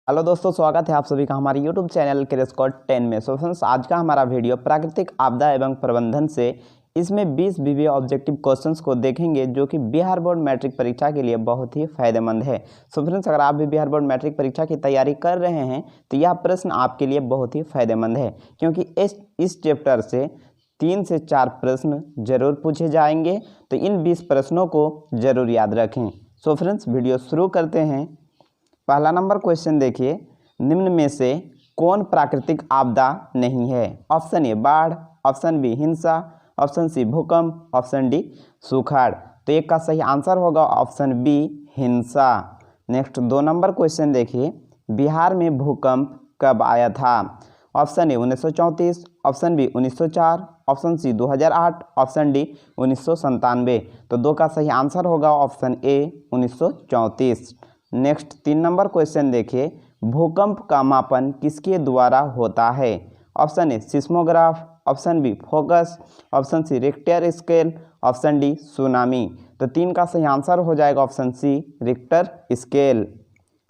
Hello दोस्तों, स्वागत है आप सभी का हमारे यूट्यूब चैनल क्रैशकोर्स 10 में। सो फ्रेंड्स, आज का हमारा वीडियो प्राकृतिक आपदा एवं प्रबंधन से इसमें 20 विविध ऑब्जेक्टिव क्वेश्चंस को देखेंगे जो कि बिहार बोर्ड मैट्रिक परीक्षा के लिए बहुत ही फायदेमंद है। सो फ्रेंड्स, अगर आप भी बिहार बोर्ड मैट्रिक परीक्षा की तैयारी कर रहे हैं तो यह प्रश्न आपके लिए बहुत ही फायदेमंद है, क्योंकि इस चैप्टर से 3 से 4 प्रश्न जरूर पूछे जाएंगे। तो इन 20 प्रश्नों को जरूर याद रखें। सो फ्रेंड्स, वीडियो शुरू करते हैं। पहला नंबर क्वेश्चन देखिए, निम्न में से कौन प्राकृतिक आपदा नहीं है? ऑप्शन ए बाढ़, ऑप्शन बी हिंसा, ऑप्शन सी भूकंप, ऑप्शन डी सुखाड़। तो एक का सही आंसर होगा ऑप्शन बी हिंसा। नेक्स्ट 2 नंबर क्वेश्चन देखिए, बिहार में भूकंप कब आया था? Option A 1934, option B 1904, option C 2008, option D 1997। तो 2 का सही आंसर होगा ऑप्शन ए 1934। नेक्स्ट 3 नंबर क्वेश्चन देखिए, भूकंप का मापन किसके द्वारा होता है? Option A seismograph, option B focus, option C Richter scale, option D tsunami. तो 3 का सही आंसर हो जाएगा option C Richter scale.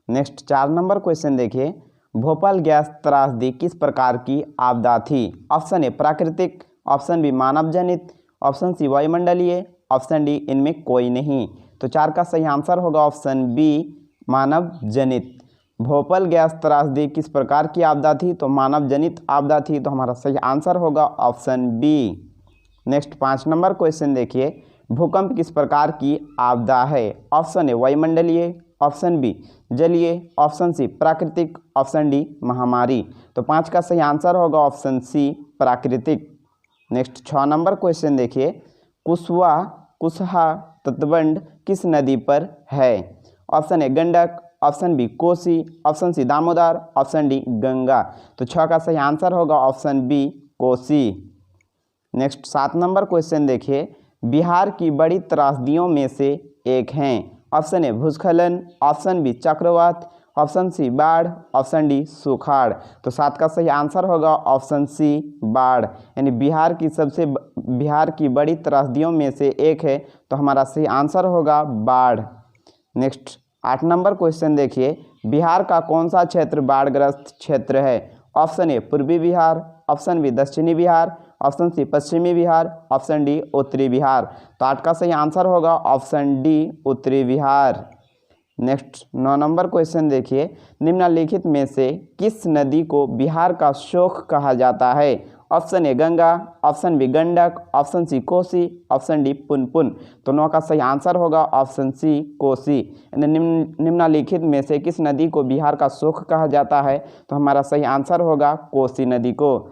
Next 4 नंबर क्वेश्चन देखिए, भोपाल गैस त्रासदी किस प्रकार की आपदा थी? ऑप्शन ए प्राकृतिक, ऑप्शन बी मानव जनित, ऑप्शन सी वायुमंडलीय, ऑप्शन डी इनमें कोई नहीं। तो 4 का सही आंसर होगा ऑप्शन बी मानव जनित। भोपाल गैस त्रासदी किस प्रकार की आपदा थी? तो मानव जनित आपदा थी। तो हमारा सही आंसर होगा ऑप्शन बी। नेक्स्ट 5 नंबर क्वेश्चन देखिए, भूकंप किस प्रकार की आपदा है? ऑप्शन ए वायुमंडलीय, ऑप्शन बी जलीय, ऑप्शन सी प्राकृतिक, ऑप्शन डी महामारी। तो 5 का सही आंसर होगा ऑप्शन सी प्राकृतिक। नेक्स्ट 6 नंबर क्वेश्चन देखिए, कुशहा तटबंध किस नदी पर है? Option A Gandak, option B Kosi, option C Damodar, option D Ganga. तो 6 का सही आंसर होगा ऑप्शन बी कोसी। नेक्स्ट 7 नंबर क्वेश्चन देखिए, बिहार की बड़ी त्रासदियों में से एक हैं। ऑप्शन ए भूस्खलन, ऑप्शन बी चक्रवात, ऑप्शन सी बाढ़, ऑप्शन डी सुखाड़। तो 7 का सही आंसर होगा ऑप्शन सी बाढ़। यानी बिहार की बड़ी त्रासदियों में से एक है। तो हमारा सही आंसर होगा बाढ़। नेक्स्ट 8 नंबर क्वेश्चन देखिए, बिहार का कौन सा क्षेत्र बाढ़ग्रस्त क्षेत्र है? ऑप्शन ए पूर्वी बिहार, ऑप्शन बी दक्षिणी बिहार, ऑप्शन सी पश्चिमी बिहार, ऑप्शन डी उत्तरी बिहार। तो 8 का सही आंसर होगा ऑप्शन डी उत्तरी बिहार। नेक्स्ट 9 नंबर क्वेश्चन देखिए, निम्नलिखित में से किस नदी को बिहार का शोक कहा जाता है? Option A Ganga, option B Gandak, option C Kosi, option D Punpun. तो 9 का सही आंसर होगा ऑप्शन सी कोसी। निम्नलिखित में से किस नदी को बिहार का शोक कहा जाता है? तो हमारा सही आंसर होगा कोसी नदी को।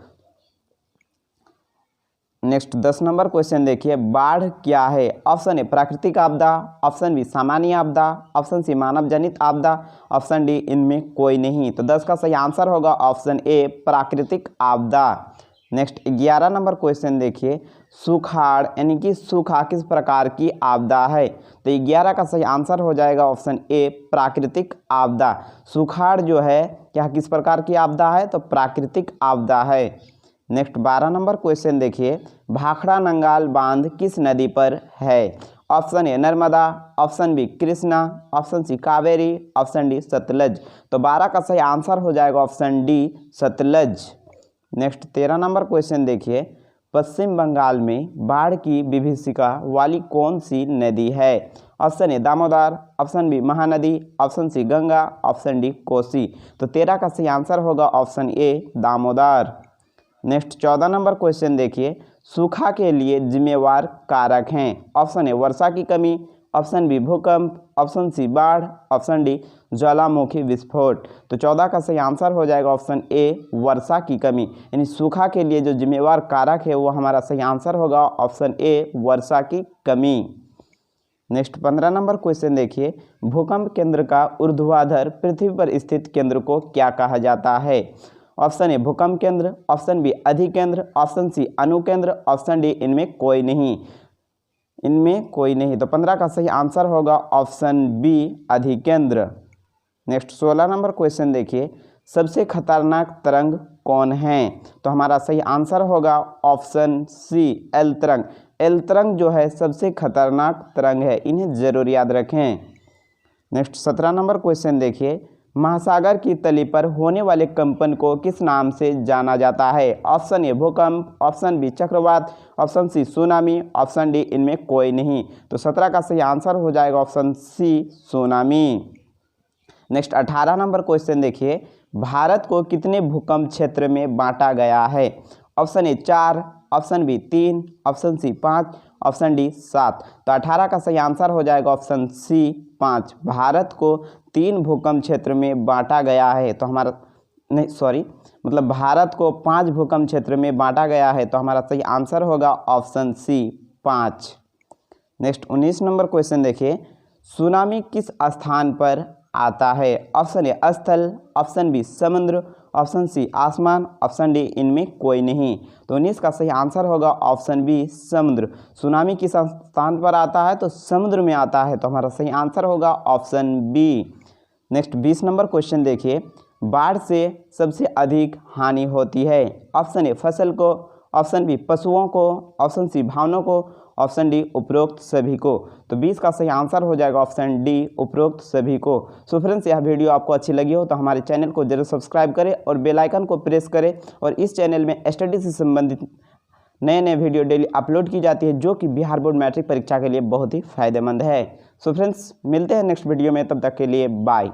नेक्स्ट 10 नंबर क्वेश्चन देखिए, बाढ़ क्या है? ऑप्शन ए प्राकृतिक आपदा, ऑप्शन बी सामान्य आपदा, ऑप्शन सी मानव जनित आपदा, ऑप्शन डी इनमें कोई नहीं। तो 10 का सही आंसर होगा ऑप्शन ए प्राकृतिक आपदा। नेक्स्ट 11 नंबर क्वेश्चन देखिए, सुखाड़ यानी कि सूखा किस प्रकार की आपदा है? तो 11 का सही आंसर हो जाएगा ऑप्शन ए प्राकृतिक आपदा। सुखाड़ जो है क्या किस प्रकार की आपदा है? तो प्राकृतिक आपदा है। नेक्स्ट 12 नंबर क्वेश्चन देखिए, भाखड़ा नंगाल बांध किस नदी पर है? Option A Narmada, option B Krishna, option C Kaveri, option D Sutlej. तो 12 का सही आंसर हो जाएगा ऑप्शन डी सतलज। नेक्स्ट 13 नंबर क्वेश्चन देखिए, पश्चिम बंगाल में बाढ़ की विभीषिका वाली कौन सी नदी है? Option A Damodar, option B Mahanadi, option C Ganga, option D Kosi. तो 13 का सही आंसर होगा ऑप्शन ए दामोदर। नेक्स्ट 14 नंबर क्वेश्चन देखिए, सूखा के लिए जिम्मेवार कारक हैं। ऑप्शन ए वर्षा की कमी, ऑप्शन बी भूकंप, ऑप्शन सी बाढ़, ऑप्शन डी ज्वालामुखी विस्फोट। तो 14 का सही आंसर हो जाएगा ऑप्शन ए वर्षा की कमी। यानी सूखा के लिए जो जिम्मेवार कारक है वो हमारा सही आंसर होगा ऑप्शन ए वर्षा की कमी। नेक्स्ट 15 नंबर क्वेश्चन देखिए, भूकंप केंद्र का ऊर्ध्वाधर पृथ्वी पर स्थित केंद्र को क्या कहा जाता है? ऑप्शन ए भूकंप केंद्र, ऑप्शन बी अधिकेंद्र, ऑप्शन सी अनुकेंद्र, ऑप्शन डी इनमें कोई नहीं। तो 15 का सही आंसर होगा ऑप्शन बी अधिकेंद्र। नेक्स्ट 16 नंबर क्वेश्चन देखिए, सबसे खतरनाक तरंग कौन है? तो हमारा सही आंसर होगा ऑप्शन सी एल तरंग। एल तरंग जो है सबसे खतरनाक तरंग है, इन्हें जरूर याद रखें। नेक्स्ट 17 नंबर क्वेश्चन देखिए, महासागर की तली पर होने वाले कंपन को किस नाम से जाना जाता है? ऑप्शन ए भूकंप, ऑप्शन बी चक्रवात, option C tsunami, option D इनमें कोई नहीं। तो 17 का सही आंसर हो जाएगा ऑप्शन सी सुनामी। नेक्स्ट 18 नंबर क्वेश्चन देखिए, भारत को कितने भूकंप क्षेत्र में बांटा गया है? Option A 4, option B 3, option C 5, option D 7। तो 18 का सही आंसर हो जाएगा ऑप्शन सी 5। भारत को 3 भूकंप क्षेत्र में बांटा गया है। तो हमारा नहीं सॉरी मतलब भारत को 5 भूकंप क्षेत्र में बांटा गया है। तो हमारा सही आंसर होगा ऑप्शन सी 5। नेक्स्ट 19 नंबर क्वेश्चन देखिए, सुनामी किस स्थान पर आता है? ऑप्शन ए स्थल, ऑप्शन बी समुद्र, ऑप्शन सी आसमान, ऑप्शन डी इनमें कोई नहीं। तो 19 का सही आंसर होगा ऑप्शन बी समुद्र। सुनामी किस स्थान पर आता है? तो समुद्र में आता है। तो हमारा सही आंसर होगा ऑप्शन बी। नेक्स्ट 20 नंबर क्वेश्चन देखिए, बाढ़ से सबसे अधिक हानि होती है? ऑप्शन ए फसल को, ऑप्शन बी पशुओं को, ऑप्शन सी भवनों को, ऑप्शन डी उपरोक्त सभी को। तो 20 का सही आंसर हो जाएगा ऑप्शन डी उपरोक्त सभी को। सो फ्रेंड्स, यह वीडियो आपको अच्छी लगी हो तो हमारे चैनल को जरूर सब्सक्राइब करें और बेल आइकन को प्रेस करें। और इस चैनल में स्टडी से संबंधित नए नए वीडियो डेली अपलोड की जाती है, जो कि बिहार बोर्ड मैट्रिक परीक्षा के लिए बहुत ही फायदेमंद है। सो फ्रेंड्स, मिलते हैं नेक्स्ट वीडियो में, तब तक के लिए बाय।